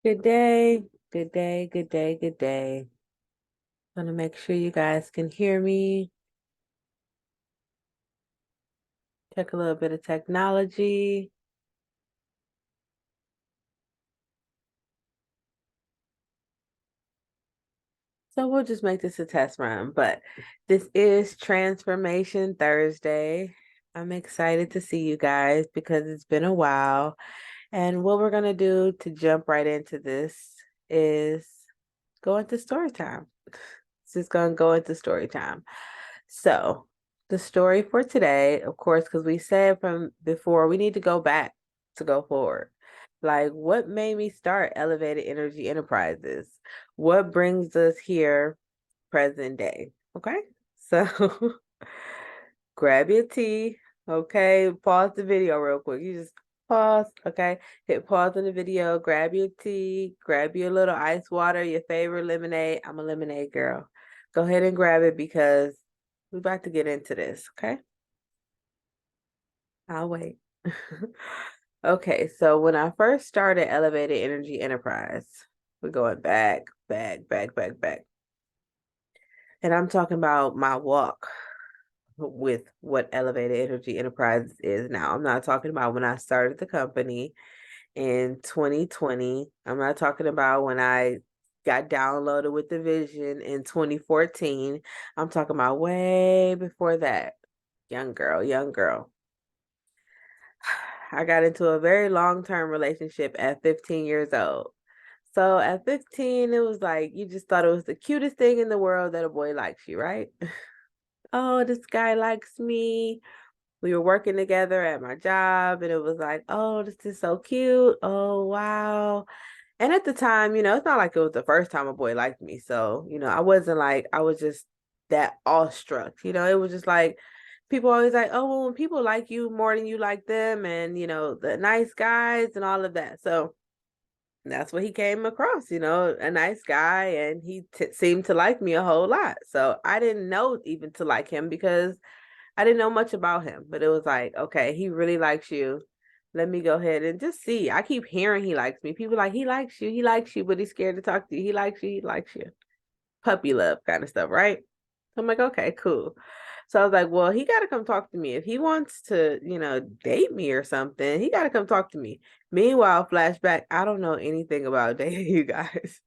Good day, good day, good day, good day. Want to make sure you guys can hear me. Check a little bit of technology. So we'll just make this a test run, but this is Transformation Thursday. I'm excited to see you guys because it's been a while. And what we're going to do to jump right into this is go into story time. It's just going to go into story time. So, the story for today, of course, because we said from before, we need to go back to go forward. Like, what made me start Elevated Energy Enterprises? What brings us here present day? Okay. So, grab your tea. Okay. Pause the video real quick. You just pause. Okay. Hit pause on the video. Grab your tea. Grab your little ice water, your favorite lemonade. I'm a lemonade girl. Go ahead and grab it because we're about to get into this. Okay. I'll wait. Okay. So, when I first started Elevated Energy Enterprise, we're going back, back, back, back, back. And I'm talking about my walk with what Elevated Energy Enterprises is now. I'm not talking about when I started the company in 2020. I'm not talking about when I got downloaded with the vision in 2014. I'm talking about way before that. Young girl, young girl. I got into a very long-term relationship at 15 years old. So at 15, it was like you just thought it was the cutest thing in the world that a boy likes you, right? Oh, this guy likes me. We were working together at my job, and it was like, oh, this is so cute. Oh, wow. And at the time, it's not like it was the first time a boy liked me. So, I wasn't like, I was just that awestruck. It was just like people always like, oh, well, when people like you more than you like them, and, the nice guys and all of that. So that's what he came across, a nice guy, and he seemed to like me a whole lot. So I didn't know even to like him because I didn't know much about him, but it was like, okay, he really likes you. Let me go ahead and just see. I keep hearing he likes me. People like, he likes you, but he's scared to talk to you. He likes you. Puppy love kind of stuff, right? I'm like, okay, cool. So I was like, well, he got to come talk to me. If he wants to, date me or something, he got to come talk to me. Meanwhile, flashback, I don't know anything about dating you guys.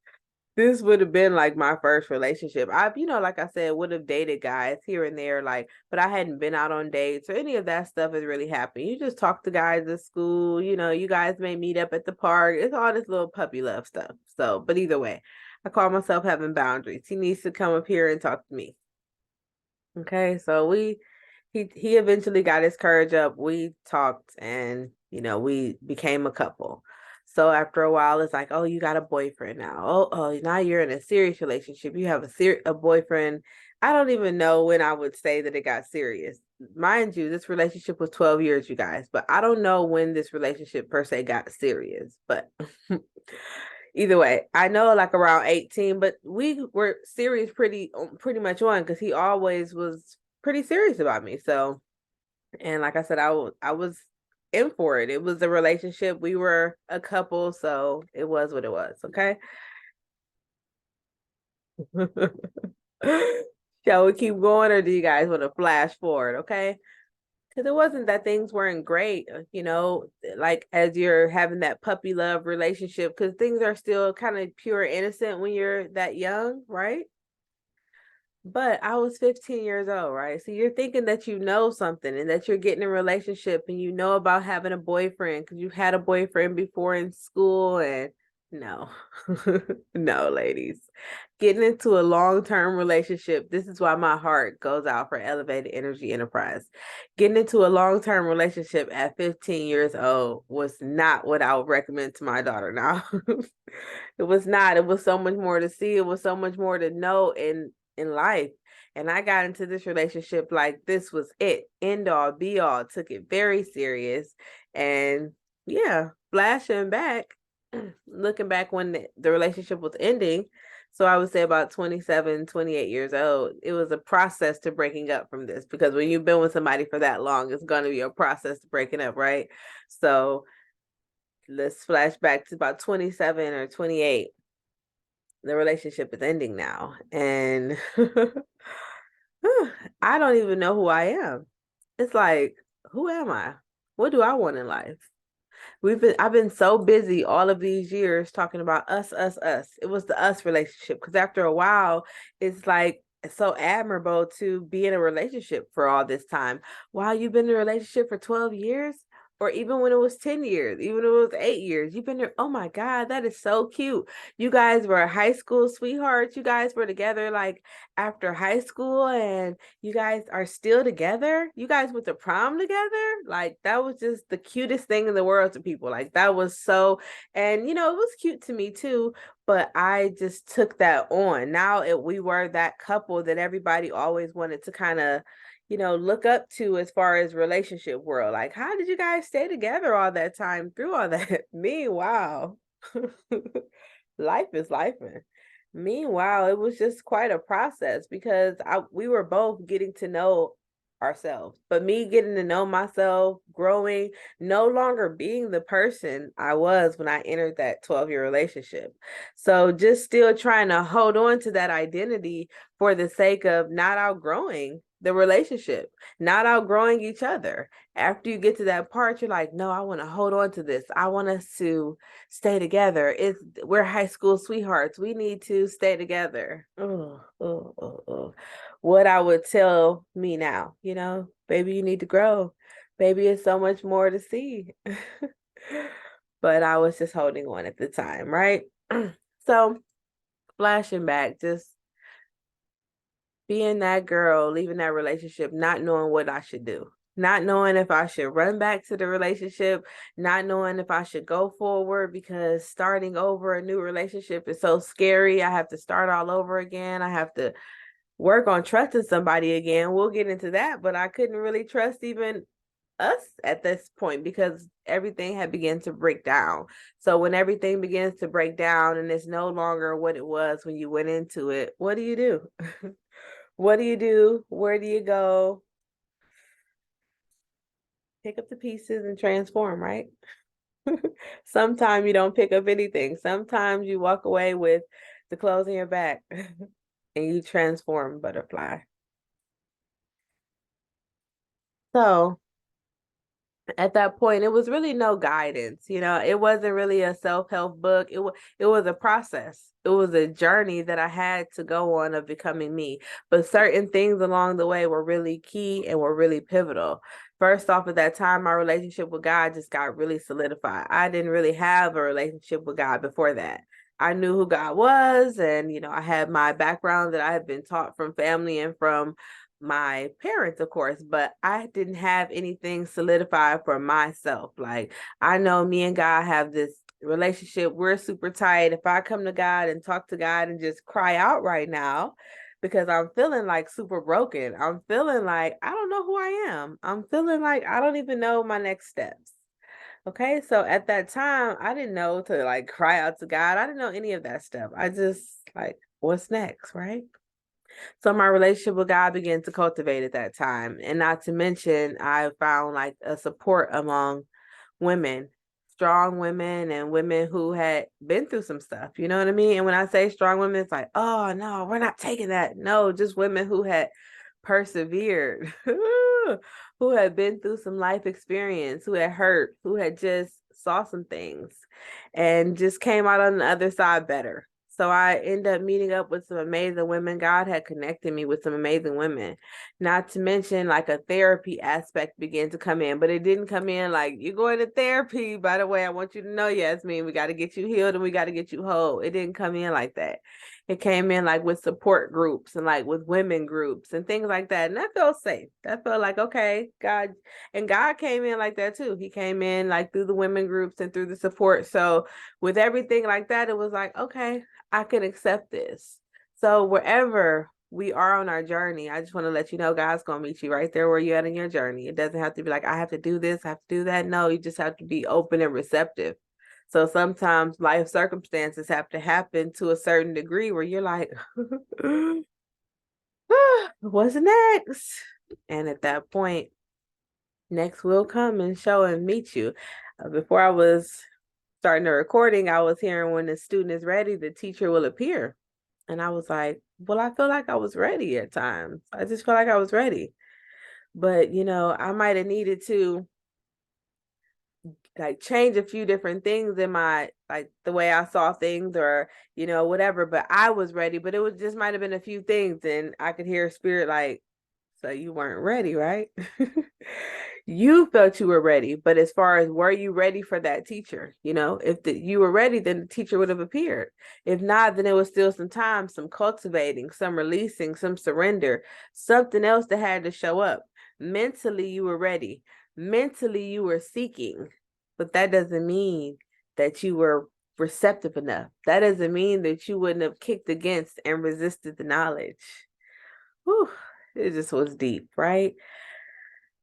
This would have been like my first relationship. Like I said, would have dated guys here and there, like, but I hadn't been out on dates or any of that stuff has really happened. You just talk to guys at school, you guys may meet up at the park. It's all this little puppy love stuff. So, but either way, I call myself having boundaries. He needs to come up here and talk to me. Okay, so he eventually got his courage up. We talked and we became a couple. So after a while, it's like, oh, you got a boyfriend now. Oh, now you're in a serious relationship. You have a boyfriend. I don't even know when I would say that it got serious. Mind you, this relationship was 12 years, you guys, but I don't know when this relationship per se got serious. But either way, I know like around 18, but we were serious pretty much on because he always was pretty serious about me. So, and like I said, I was in for it. It was a relationship. We were a couple, so it was what it was. Okay. Shall we keep going, or do you guys want to flash forward? Okay. Because it wasn't that things weren't great, like as you're having that puppy love relationship, because things are still kind of pure innocent when you're that young, right? But I was 15 years old, right? So you're thinking that you know something and that you're getting a relationship and you know about having a boyfriend because you had a boyfriend before in school. And no, no, ladies. Getting into a long-term relationship, this is why my heart goes out for Elevated Energy Enterprise. Getting into a long-term relationship at 15 years old was not what I would recommend to my daughter now. It was not. It was so much more to see. It was so much more to know in life. And I got into this relationship like this was it. End all, be all. Took it very serious. And yeah, flashing back, looking back when the relationship was ending. So I would say about 27, 28 years old. It was a process to breaking up from this because when you've been with somebody for that long, it's going to be a process to breaking up, right? So let's flash back to about 27 or 28. The relationship is ending now. And I don't even know who I am. It's like, who am I? What do I want in life? I've been so busy all of these years talking about us, us, us. It was the us relationship. Because after a while, it's like it's so admirable to be in a relationship for all this time. Wow, you've been in a relationship for 12 years? Or even when it was 10 years, even when it was 8 years, you've been there. Oh my God, that is so cute. You guys were high school sweethearts. You guys were together like after high school, and you guys are still together. You guys went to prom together. Like that was just the cutest thing in the world to people. Like that was so, and it was cute to me too. But I just took that on. Now we were that couple that everybody always wanted to kind of look up to as far as relationship world. Like, how did you guys stay together all that time through all that? Meanwhile, life is life. Meanwhile, it was just quite a process because we were both getting to know ourselves. But me getting to know myself, growing, no longer being the person I was when I entered that 12-year relationship. So just still trying to hold on to that identity for the sake of not outgrowing the relationship, not outgrowing each other. After you get to that part, you're like, no, I want to hold on to this. I want us to stay together. We're high school sweethearts. We need to stay together. Oh, oh, oh, oh. What I would tell me now, baby, you need to grow. Baby, it's so much more to see. But I was just holding on at the time, right? So flashing back, just being that girl, leaving that relationship, not knowing what I should do, not knowing if I should run back to the relationship, not knowing if I should go forward because starting over a new relationship is so scary. I have to start all over again. I have to work on trusting somebody again. We'll get into that, but I couldn't really trust even us at this point because everything had begun to break down. So when everything begins to break down and it's no longer what it was when you went into it, what do you do? What do you do? Where do you go? Pick up the pieces and transform, right? Sometimes you don't pick up anything. Sometimes you walk away with the clothes on your back and you transform butterfly. So at that point, it was really no guidance. It wasn't really a self-help book. It was a process. It was a journey that I had to go on of becoming me. But certain things along the way were really key and were really pivotal. First off, at that time, my relationship with God just got really solidified. I didn't really have a relationship with God before that. I knew who God was, and I had my background that I had been taught from family and from my parents, of course, but I didn't have anything solidified for myself. Like, I know me and God have this relationship. We're super tight. If I come to God and talk to God and just cry out right now, because I'm feeling like super broken, I'm feeling like I don't know who I am. I'm feeling like I don't even know my next steps. Okay, so at that time, I didn't know to like cry out to God. I didn't know any of that stuff. I just like, what's next, right? So my relationship with God began to cultivate at that time. And not to mention, I found like a support among women, strong women and women who had been through some stuff. You know what I mean? And when I say strong women, it's like, oh no, we're not taking that. No, just women who had persevered, who had been through some life experience, who had hurt, who had just saw some things and just came out on the other side better. So I ended up meeting up with some amazing women. God had connected me with some amazing women. Not to mention, like a therapy aspect began to come in, but it didn't come in like, you're going to therapy. By the way, I want you to know, Yasmin, we got to get you healed and we got to get you whole. It didn't come in like that. It came in like with support groups and like with women groups and things like that. And that felt safe. That felt like, okay, God. And God came in like that too. He came in like through the women groups and through the support. So with everything like that, it was like, okay, I can accept this. So wherever we are on our journey, I just want to let you know God's going to meet you right there where you're at in your journey. It doesn't have to be like, I have to do this, I have to do that. No, you just have to be open and receptive. So sometimes life circumstances have to happen to a certain degree where you're like, what's next? And at that point, next will come and show and meet you. Before I was starting the recording, I was hearing when the student is ready, the teacher will appear. And I was like, well, I feel like I was ready at times. I just felt like I was ready. But, I might have needed to like change a few different things in my like the way I saw things or whatever, but I was ready, but it was just might have been a few things and I could hear spirit like, so you weren't ready, right? You felt you were ready, but as far as were you ready for that teacher, if you were ready, then the teacher would have appeared. If not, then it was still some time, some cultivating, some releasing, some surrender, something else that had to show up. Mentally, you were ready. Mentally, you were seeking, but that doesn't mean that you were receptive enough. That doesn't mean that you wouldn't have kicked against and resisted the knowledge. Whew, it just was deep, right?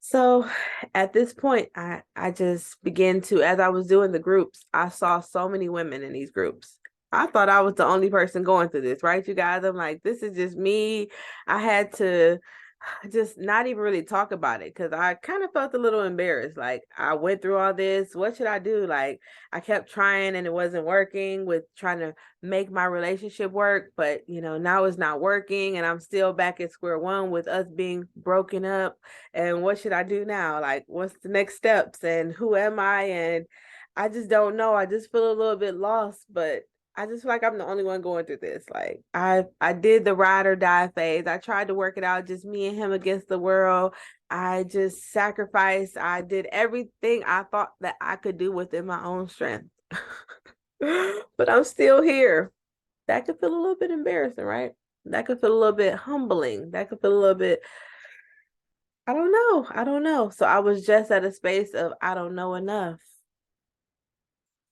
So at this point, I just began to, as I was doing the groups, I saw so many women in these groups. I thought I was the only person going through this, right, you guys? I'm like, this is just me. I had to just not even really talk about it because I kind of felt a little embarrassed. Like, I went through all this. What should I do? Like, I kept trying and it wasn't working with trying to make my relationship work, but now it's not working and I'm still back at square one with us being broken up. And what should I do now? Like, what's the next steps and who am I? And I just don't know. I just feel a little bit lost, but I just feel like I'm the only one going through this. Like, I did the ride or die phase. I tried to work it out, just me and him against the world. I just sacrificed. I did everything I thought that I could do within my own strength. But I'm still here. That could feel a little bit embarrassing, right? That could feel a little bit humbling. That could feel a little bit, I don't know. I don't know. So I was just at a space of I don't know enough.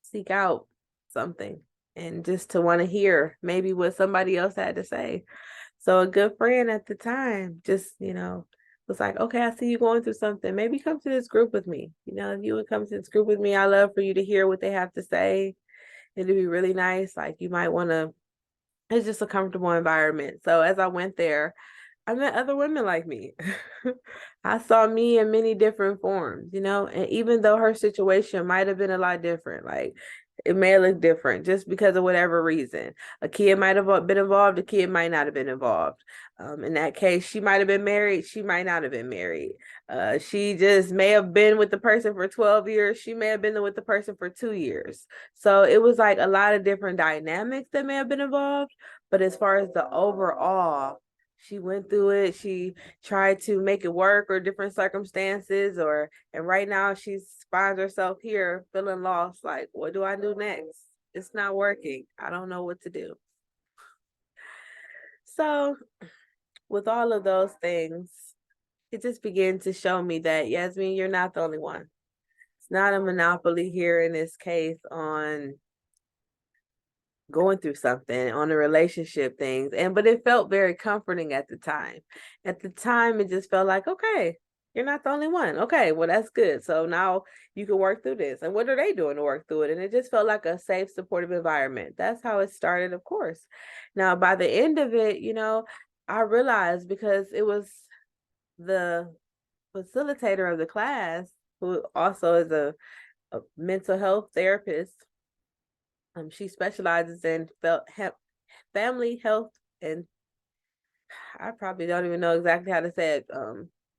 Seek out something and just to want to hear maybe what somebody else had to say. So a good friend at the time just, was like, okay, I see you going through something. Maybe come to this group with me. If you would come to this group with me, I love for you to hear what they have to say. It'd be really nice. Like you might want to, it's just a comfortable environment. So as I went there, I met other women like me. I saw me in many different forms, and even though her situation might have been a lot different, like it may look different just because of whatever reason. A kid might have been involved, a kid might not have been involved. In that case, she might have been married, she might not have been married. She just may have been with the person for 12 years, she may have been with the person for 2 years. So it was like a lot of different dynamics that may have been involved. But as far as the overall, she went through it. She tried to make it work or different circumstances and right now she finds herself here feeling lost. Like, what do I do next? It's not working. I don't know what to do. So with all of those things, it just began to show me that Yasmin, you're not the only one. It's not a monopoly here in this case on going through something on the relationship things, but it felt very comforting at the time. At the time it just felt like, okay, you're not the only one. Okay, well, that's good. So now you can work through this. And what are they doing to work through it? And it just felt like a safe, supportive environment. That's how it started, of course. Now by the end of it, I realized, because it was the facilitator of the class who also is a mental health therapist. She specializes in family health, and I probably don't even know exactly how to say it.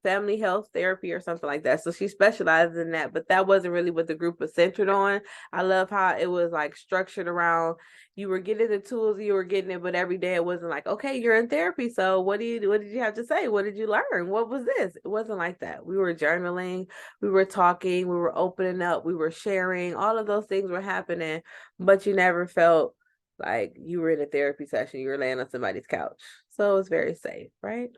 Family health therapy or something like that. So she specializes in that, but that wasn't really what the group was centered on. I love how it was like structured around, you were getting the tools, you were getting it, but every day it wasn't like, okay, you're in therapy, so what did you have to say? What did you learn? What was this? It wasn't like that. We were journaling, we were talking, we were opening up, we were sharing, all of those things were happening, but you never felt like you were in a therapy session, you were laying on somebody's couch. So it was very safe, right?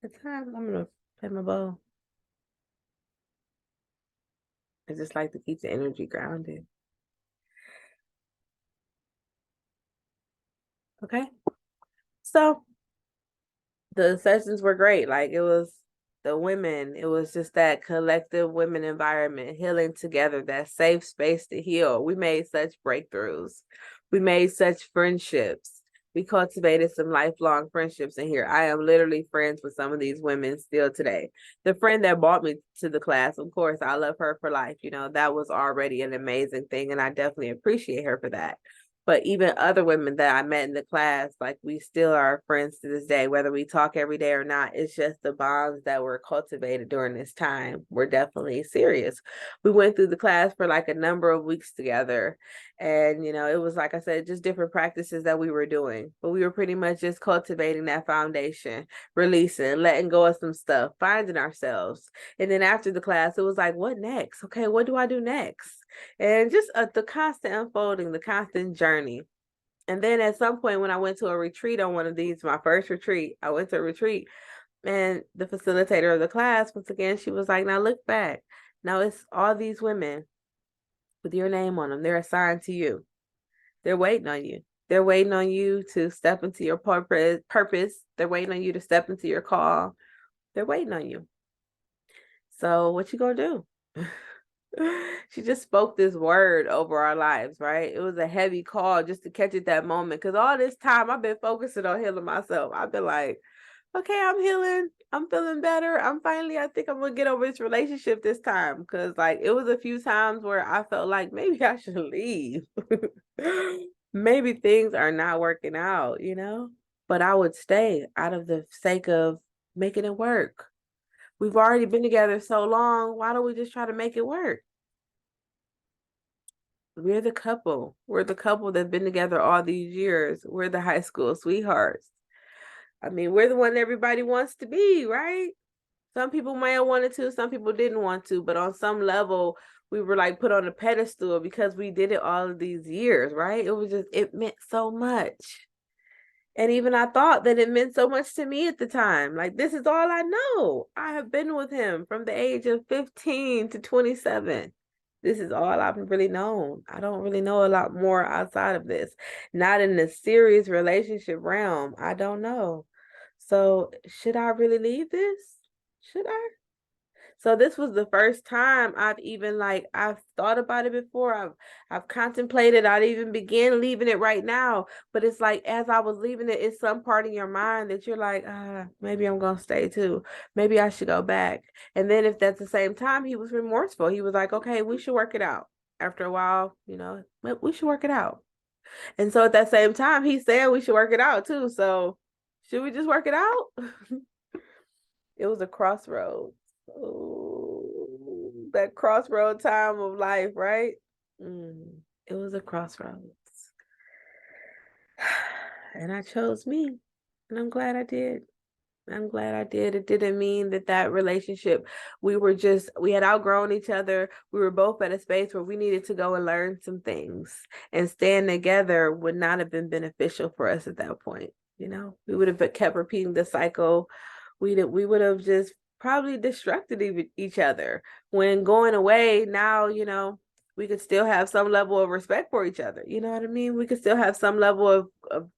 It's time. I'm gonna play my bow. I just like to keep the energy grounded. Okay. So the sessions were great. Like, it was the women, it was just that collective women environment, healing together, that safe space to heal. We made such breakthroughs. We made such friendships. We cultivated some lifelong friendships in here. I am literally friends with some of these women still today. The friend that brought me to the class, of course, I love her for life. You know, that was already an amazing thing, and I definitely appreciate her for that. But even other women that I met in the class, like we still are friends to this day, whether we talk every day or not. It's just the bonds that were cultivated during this time were definitely serious. We went through the class for like a number of weeks together. And, you know, it was like I said, just different practices that we were doing. But we were pretty much just cultivating that foundation, releasing, letting go of some stuff, finding ourselves. And then after the class, it was like, what next? Okay, what do I do next? And just the constant unfolding, the constant journey. And then at some point, when I went to a retreat on one of these, my first retreat, I went to a retreat, and the facilitator of the class, once again, she was like, now look back. Now it's all these women with your name on them. They're assigned to you. They're waiting on you. They're waiting on you to step into your purpose. They're waiting on you to step into your call. They're waiting on you. So what you gonna do? She just spoke this word over our lives, right? It was a heavy call just to catch it that moment. Because all this time I've been focusing on healing myself. I've been like, okay, I'm healing. I'm feeling better. I think I'm gonna get over this relationship this time. Because like it was a few times where I felt like maybe I should leave. Maybe things are not working out, you know? But I would stay out of the sake of making it work. We've already been together so long. Why don't we just try to make it work? We're the couple. We're the couple that's been together all these years. We're the high school sweethearts. I mean, we're the one everybody wants to be, right? Some people might have wanted to, some people didn't want to, but on some level, we were like put on a pedestal because we did it all of these years, right? It was just, it meant so much. And even I thought that it meant so much to me at the time. Like, this is all I know. I have been with him from the age of 15 to 27. This is all I've really known. I don't really know a lot more outside of this. Not in the serious relationship realm. I don't know. So, should I really leave this? Should I? So this was the first time I've even like I've thought about it before. I've contemplated. I'd even begin leaving it right now. But it's like as I was leaving it, it's some part in your mind that you're like, maybe I'm gonna stay too. Maybe I should go back. And then if that's the same time, he was remorseful. He was like, okay, we should work it out. After a while, you know, we should work it out. And so at that same time, he's saying we should work it out too. So should we just work it out? It was a crossroads. Oh, that crossroad time of life, right? It was a crossroads. And I chose me. And I'm glad I did. I'm glad I did. It didn't mean that relationship, we had outgrown each other. We were both at a space where we needed to go and learn some things. And staying together would not have been beneficial for us at that point. You know, we would have kept repeating the cycle. We would have just probably destructed each other. When going away, now, you know, we could still have some level of respect for each other. You know what I mean? We could still have some level of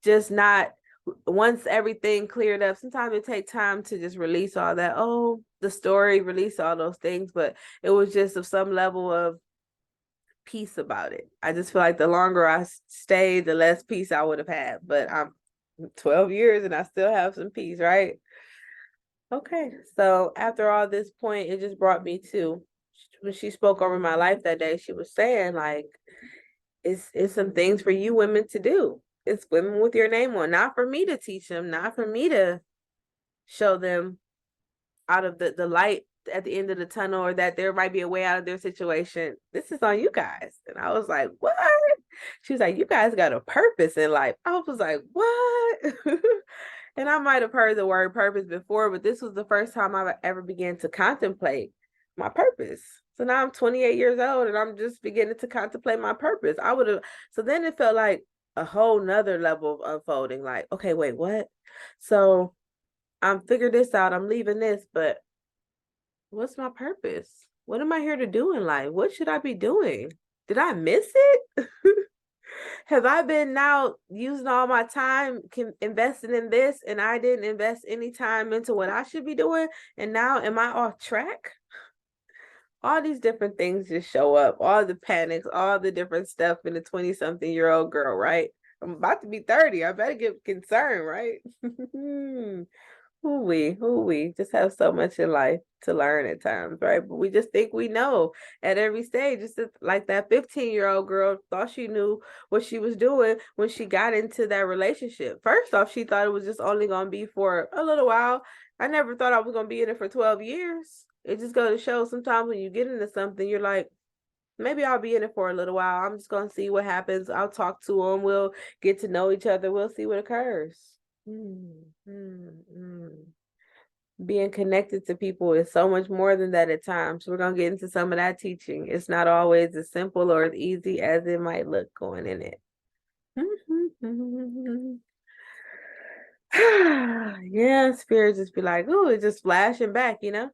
just not once everything cleared up. Sometimes it takes time to just release all that. Oh, the story, release all those things, but it was just of some level of peace about it. I just feel like the longer I stayed, the less peace I would have had. But I'm 12 years and I still have some peace, right? Okay, so after all this point, it just brought me to when she spoke over my life that day. She was saying like, it's some things for you women to do. It's women with your name on, not for me to teach them, not for me to show them out of the light at the end of the tunnel, or that there might be a way out of their situation. This is on you guys. And I was like, what? She was like, you guys got a purpose in life. I was like, what? And I might have heard the word purpose before, but this was the first time I ever began to contemplate my purpose. So now I'm 28 years old and I'm just beginning to contemplate my purpose. I would have, so then it felt like a whole nother level of unfolding. Like, okay, wait, what? So I'm figuring this out. I'm leaving this, but what's my purpose? What am I here to do in life? What should I be doing? Did I miss it? Have I been now using all my time investing in this and I didn't invest any time into what I should be doing? And now am I off track? All these different things just show up, all the panics, all the different stuff in a 20-something-year-old girl, right? I'm about to be 30. I better get concerned, right? Who we just have so much in life to learn at times, right? But we just think we know at every stage. It's just like that 15-year-old girl thought she knew what she was doing when she got into that relationship. First off, she thought it was just only gonna be for a little while. I never thought I was gonna be in it for 12 years. It just goes to show sometimes when you get into something, you're like, maybe I'll be in it for a little while. I'm just gonna see what happens. I'll talk to him. We'll get to know each other. We'll see what occurs. Mm, mm, mm. Being connected to people is so much more than that at times. We're gonna get into some of that teaching. It's not always as simple or as easy as it might look going in it. Yeah, spirit just be like, oh, it's just flashing back, you know.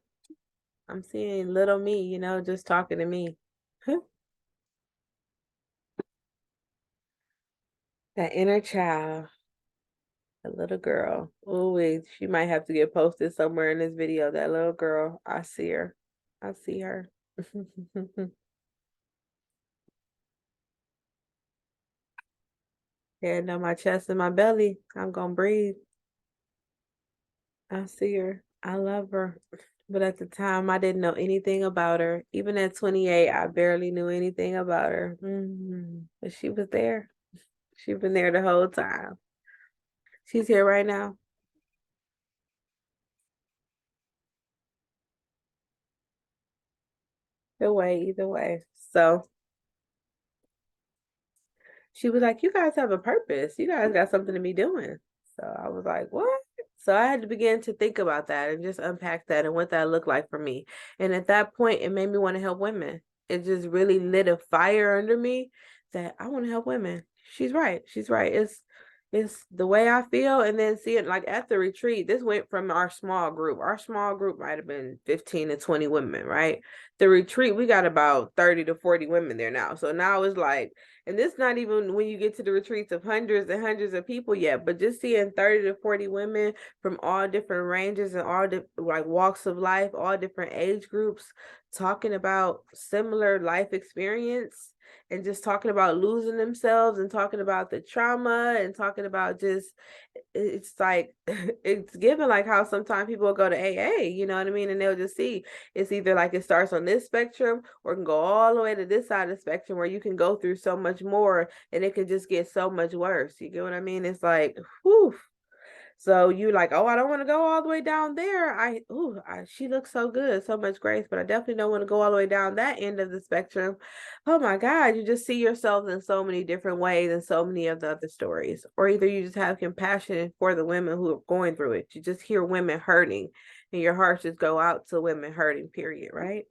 I'm seeing little me, you know, just talking to me. That inner child, a little girl. Oh, she might have to get posted somewhere in this video. That little girl, I see her. I see her. Head on my chest and my belly. I'm gonna breathe. I see her. I love her. But at the time, I didn't know anything about her. Even at 28, I barely knew anything about her. But she was there. She's been there the whole time. She's here right now. Either way. So she was like, you guys have a purpose. You guys got something to be doing. So I was like, what? So I had to begin to think about that and just unpack that and what that looked like for me. And at that point, it made me want to help women. It just really lit a fire under me that I want to help women. She's right. She's right. It's the way I feel. And then seeing like at the retreat, this went from our small group. Our small group might have been 15 to 20 women, right? The retreat, we got about 30 to 40 women there now. So now it's like, and this not even when you get to the retreats of hundreds and hundreds of people yet, but just seeing 30 to 40 women from all different ranges and all like walks of life, all different age groups, talking about similar life experience and just talking about losing themselves and talking about the trauma and talking about just it's like it's given like how sometimes people will go to AA, you know what I mean? And they'll just see it's either like it starts on this spectrum or it can go all the way to this side of the spectrum where you can go through so much more and it can just get so much worse. You get what I mean? It's like, whew. So you like, oh, I don't want to go all the way down there. She looks so good, so much grace, but I definitely don't want to go all the way down that end of the spectrum. Oh my God, you just see yourself in so many different ways and so many of the other stories. Or either you just have compassion for the women who are going through it. You just hear women hurting and your heart just go out to women hurting, period, right?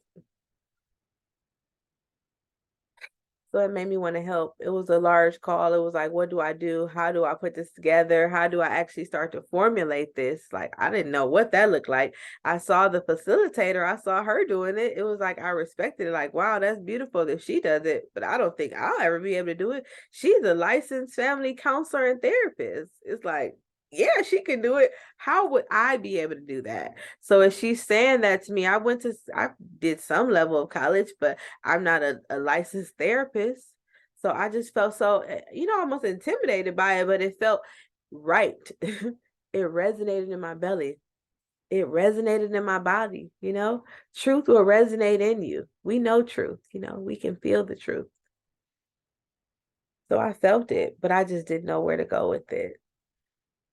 So it made me want to help. It was a large call. It was like, what do I do? How do I put this together? How do I actually start to formulate this? Like, I didn't know what that looked like. I saw the facilitator, I saw her doing it. It was like, I respected it. Like, wow, that's beautiful that she does it, but I don't think I'll ever be able to do it. She's a licensed family counselor and therapist. It's like, yeah, she can do it. How would I be able to do that? So as she's saying that to me, I did some level of college, but I'm not a licensed therapist. So I just felt so, almost intimidated by it, but it felt right. It resonated in my belly. It resonated in my body, you know? Truth will resonate in you. We know truth, we can feel the truth. So I felt it, but I just didn't know where to go with it.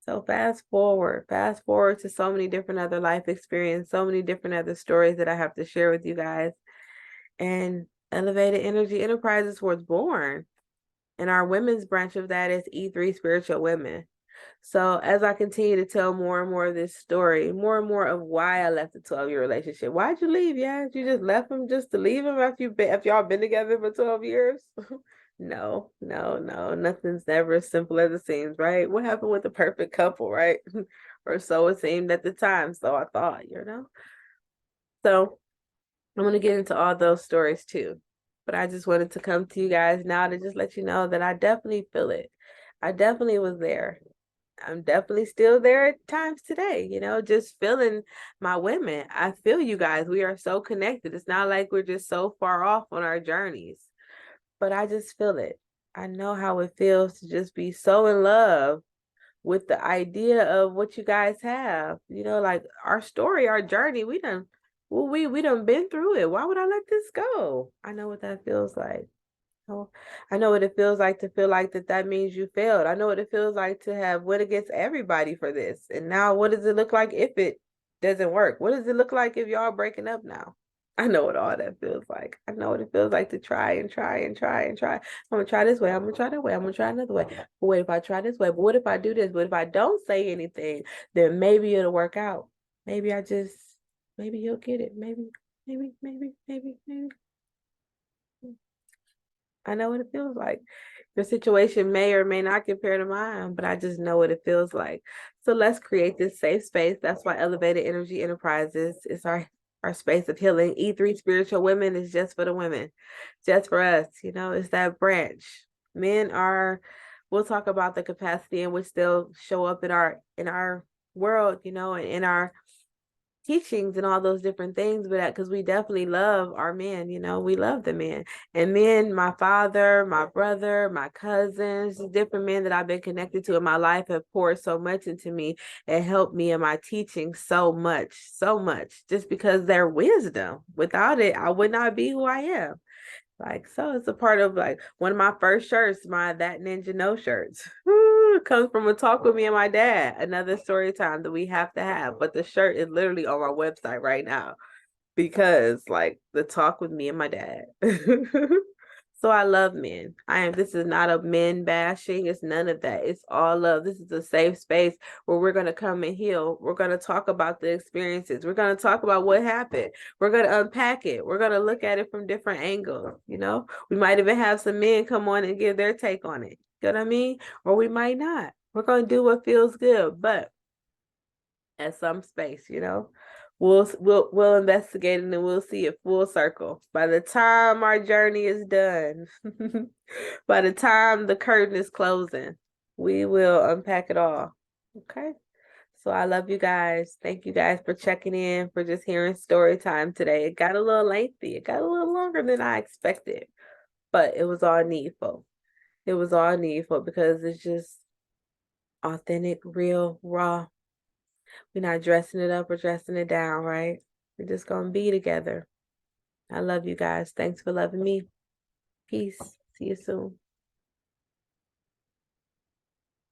So fast forward to so many different other life experiences, so many different other stories that I have to share with you guys. And Elevated Energy Enterprises was born. And our women's branch of that is E3 Spiritual Women. So as I continue to tell more and more of this story, more and more of why I left the 12-year relationship. Why'd you leave? Yeah, you just left him just to leave him after y'all been together for 12 years? No, no, no. Nothing's ever as simple as it seems, right? What happened with the perfect couple, right? Or so it seemed at the time. So I thought. So I'm going to get into all those stories too. But I just wanted to come to you guys now to just let you know that I definitely feel it. I definitely was there. I'm definitely still there at times today, just feeling my women. I feel you guys. We are so connected. It's not like we're just so far off on our journeys, but I just feel it. I know how it feels to just be so in love with the idea of what you guys have. You know, like our story, our journey, we done been through it. Why would I let this go? I know what that feels like. Oh, I know what it feels like to feel like that means you failed. I know what it feels like to have went against everybody for this. And now what does it look like if it doesn't work? What does it look like if y'all breaking up now? I know what all that feels like. I know what it feels like to try and try and try and try. I'm gonna try this way. I'm gonna try that way. I'm gonna try another way. But what if I try this way? But what if I do this? But if I don't say anything, then maybe it'll work out. Maybe I just, maybe he'll get it. Maybe. I know what it feels like. Your situation may or may not compare to mine, but I just know what it feels like. So let's create this safe space. That's why Elevated Energy Enterprises is our space of healing. E3 Spiritual Women is just for the women, just for us. You know, it's that branch. Men are, we'll talk about the capacity in which they'll show up in our world, you know, and in our teachings and all those different things, but because we definitely love our men, you know, we love the men. And men, my father, my brother, my cousins, different men that I've been connected to in my life have poured so much into me and helped me in my teaching so much, just because their wisdom. Without it, I would not be who I am. Like, so it's a part of like one of my first shirts, my That Ninja No shirts. Comes from a talk with me and my dad, another story time that we have to have. But the shirt is literally on my website right now because like the talk with me and my dad. So I love men. This is not a men bashing. It's none of that. It's all love. This is a safe space where we're going to come and heal. We're going to talk about the experiences. We're going to talk about what happened. We're going to unpack it. We're going to look at it from different angles. You know, we might even have some men come on and give their take on it. You know what I mean? Or we might not. We're going to do what feels good, but at some space, you know. We'll investigate it and we'll see it full circle. By the time our journey is done, by the time the curtain is closing, we will unpack it all. Okay. So I love you guys. Thank you guys for checking in, for just hearing story time today. It got a little lengthy. It got a little longer than I expected, but it was all needful. It was all needful because it's just authentic, real, raw. We're not dressing it up or dressing it down, right? We're just gonna be together. I love you guys. Thanks for loving me. Peace. See you soon.